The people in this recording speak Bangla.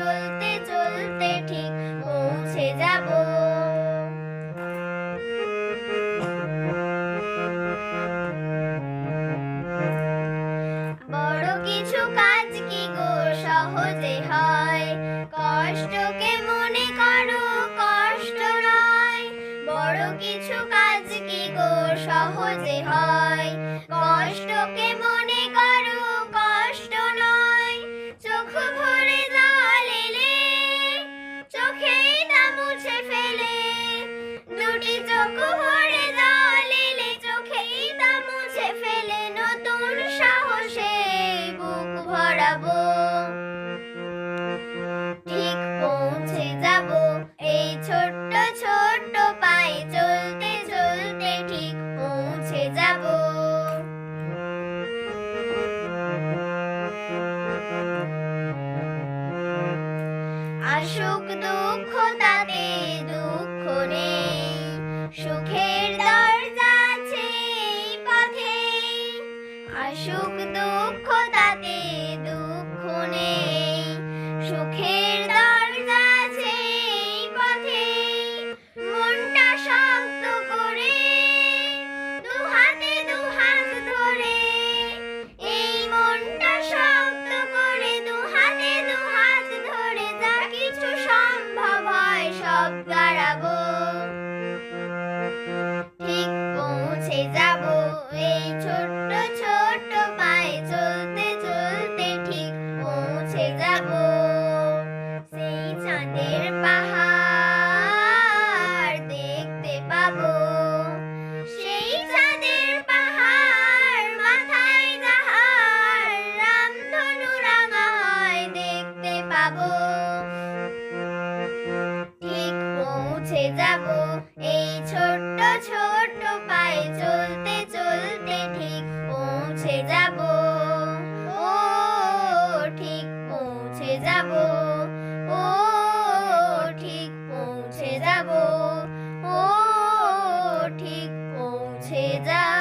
চলতে চলতে ঠিক পৌঁছে যাব। বড় কিছু কাজ কি গো সহজে হয়, কষ্টকে মনে করো কষ্ট নয়। বড় কিছু কাজ কি গো সহজে হয়, কষ্টকে মনে করো কষ্ট নয়। চোখ ভরে জল এলে চোখেই তা মুছে ফেলে, দুটি চোখ ভরে জল এলে চোখেই তা মুছে ফেলে, নতুন সাহসে বুক ভরাবো, ঠিক পৌঁছে যাব। এই ছোট্ট ছোট্ট পায়ে চলতে চলতে ঠিক পৌঁছে যাব। আসুক দুঃখ তাতে দুঃখ নেই, সুখের দরজা আছে এই পথে। আসুক দুঃখ তাতে দুঃখ নেই, সুখের দরজা আছে এই পথে। মনটা শক্ত করে দুহাতে দুহাত ধরে, এই মনটা শক্ত করে দুহাতে দুহাত ধরে, যা কিছু সম্ভব হয় সব বাড়াবো, ঠিক পৌঁছে যাব। এই ছোট্ট ছোট্ট পায়ে চলতে চলতে ঠিক পৌঁছে যাব। সেই চাঁদের পাহাড় দেখতে পাবো, সেই চাঁদের পাহাড় মাথায় যাহার রামধনু রাঙা হয় দেখতে পাবো, ঠিক পৌঁছে যাব। এই ছোট্ট ছোট্ট পায়ে চলতে চলতে ঠিক পৌঁছে যাব। ও ঠিক পৌঁছে যাব, ও ঠিক পৌঁছে যাব, ও ঠিক পৌঁছে যাব।